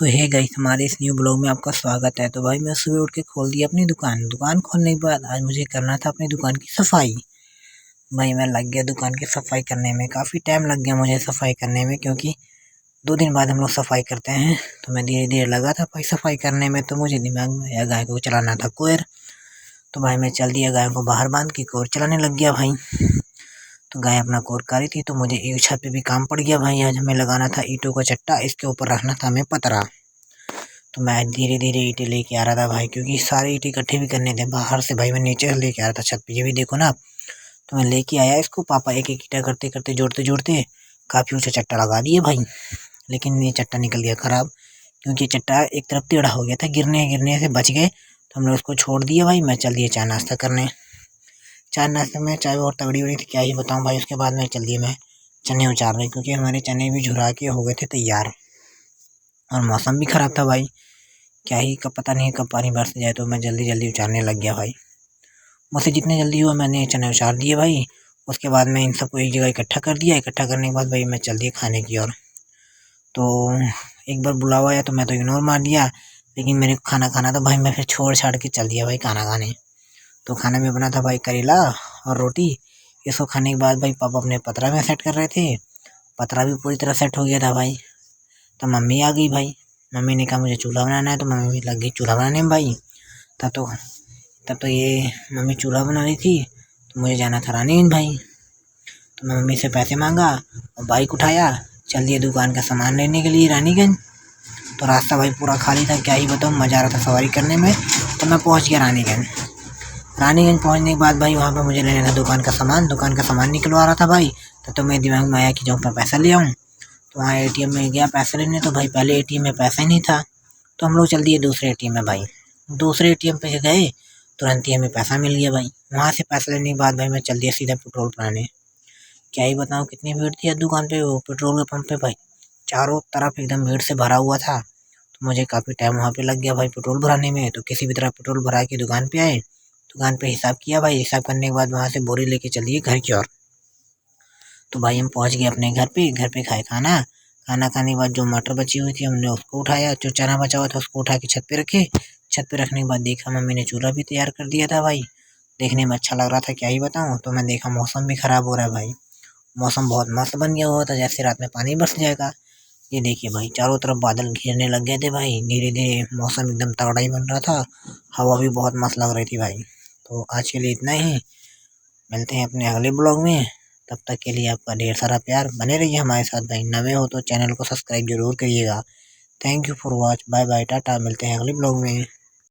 तो hey guys, हमारे इस न्यू ब्लॉग में आपका स्वागत है। तो भाई मैं सुबह उठ के खोल दी अपनी दुकान खोलने के बाद आज मुझे करना था अपनी दुकान की सफाई। भाई मैं लग गया दुकान की सफाई करने में, काफ़ी टाइम लग गया मुझे सफाई करने में, क्योंकि 2 दिन बाद हम लोग सफाई करते हैं। तो मैं धीरे धीरे लगा था भाई सफाई करने में। तो मुझे दिमाग में आया गाय को चलाना था कोयर। तो भाई मैं चल दिया गाय को बाहर बांध के कोर चलाने लग गया भाई। तो गाय अपना कोर कर रही थी, तो मुझे एक छत पे भी काम पड़ गया भाई। आज हमें लगाना था ईंटों का चट्टा, इसके ऊपर रखना था हमें पतरा। तो मैं धीरे धीरे ईंटें लेके आ रहा था भाई, क्योंकि सारे ईंटें इकट्ठे भी करने थे बाहर से। भाई मैं नीचे लेके आ रहा था छत पे, ये भी देखो ना आप। तो मैं लेके आया इसको, पापा एक एक ईंटा करते करते जोड़ते जोड़ते काफ़ी ऊँचा चट्टा लगा दिए भाई। लेकिन ये चट्टा निकल गया ख़राब, क्योंकि चट्टा एक तरफ टेढ़ा हो गया था, गिरने गिरने से बच गए। तो हमने उसको छोड़ दिया भाई। मैं चल दिया चाय नाश्ता करने। चाय नाश्ते में चाय और तगड़ी हुई थी, क्या ही बताऊँ भाई। उसके बाद में चल दिया मैं चने उचार रहे, क्योंकि हमारे चने भी झुरा के हो गए थे तैयार, और मौसम भी ख़राब था भाई। क्या ही कब पता नहीं कब पानी बरस जाए। तो मैं जल्दी जल्दी उचारने लग गया भाई। मुझसे जितने जल्दी हुआ मैंने चने उचार दिए भाई। उसके बाद मैं इन सबको एक जगह इकट्ठा कर दिया। इकट्ठा करने के बाद भाई मैं चल दिया खाने की ओर। तो एक बार बुलावा आया तो मैं तो इग्नोर मार दिया, लेकिन मेरे को खाना खाना था भाई। मैं फिर छोड़ छाड़ के चल दिया भाई खाना खाने। तो खाने में बना था भाई करेला और रोटी। इसको खाने के बाद भाई पापा अपने पतरा में सेट कर रहे थे। पतरा भी पूरी तरह सेट हो गया था भाई। तो मम्मी आ गई भाई। मम्मी ने कहा मुझे चूल्हा बनाना है, तो मम्मी भी लग गई चूल्हा बनाने में भाई। तब तो ये मम्मी चूल्हा बना रही थी, तो मुझे जाना था रानीगंज भाई। तो मैं मम्मी से पैसे मांगा और बाइक उठाया, चल दिए दुकान का सामान लेने के लिए रानीगंज। तो रास्ता भाई पूरा खाली था, क्या ही बताऊँ, मज़ा आ रहा था सवारी करने में। तो मैं पहुँच गया रानीगंज। रानीगंज पहुँचने के बाद भाई वहाँ पर मुझे लेना था दुकान का सामान निकलवा रहा था भाई। तो मेरे दिमाग में आया कि जाऊँ मैं पैसा ले आऊँ। तो वहाँ एटीएम में गया पैसे लेने, तो भाई पहले एटीएम में पैसा ही नहीं था। तो हम लोग चल दिए दूसरे एटीएम में भाई। दूसरे एटीएम पे गए, तुरंत ही हमें पैसा मिल गया भाई। वहाँ से पैसा लेने के बाद भाई मैं चल दिया सीधा पेट्रोल भराने। क्या ही बताऊँ कितनी भीड़ थी यार दुकान पे, वो पेट्रोल के पंप पे भाई। चारों तरफ एकदम भीड़ से भरा हुआ था। तो मुझे काफ़ी टाइम वहाँ पे लग गया भाई पेट्रोल भराने में। तो किसी भी तरह पेट्रोल भरा के दुकान पे आए। दुकान पे हिसाब किया भाई। हिसाब करने के बाद वहाँ से बोरी लेके चल दिए घर की ओर। तो भाई हम पहुँच गए अपने घर पे खाए खाना। खाना खाने के बाद जो मटर बची हुई थी हमने उसको उठाया, जो चना बचा हुआ था उसको उठा के छत पे रखे। छत पे रखने के बाद देखा मम्मी ने चूल्हा भी तैयार कर दिया था भाई। देखने में अच्छा लग रहा था, क्या ही बताऊँ। तो मैं देखा मौसम भी ख़राब हो रहा है भाई। मौसम बहुत मस्त बन गया हुआ था, जैसे रात में पानी बरस जाएगा। ये देखिए भाई, चारों तरफ बादल घिरने लग गए थे भाई। धीरे धीरे मौसम एकदम तगड़ा ही बन रहा था। हवा भी बहुत मस्त लग रही थी भाई। तो आज के लिए इतना ही। मिलते हैं अपने अगले ब्लॉग में। तब तक के लिए आपका ढेर सारा प्यार, बने रहिए हमारे साथ भाई। नए हो तो चैनल को सब्सक्राइब जरूर करिएगा। Thank you for watch. Bye bye, tata. मिलते हैं अगले ब्लॉग में।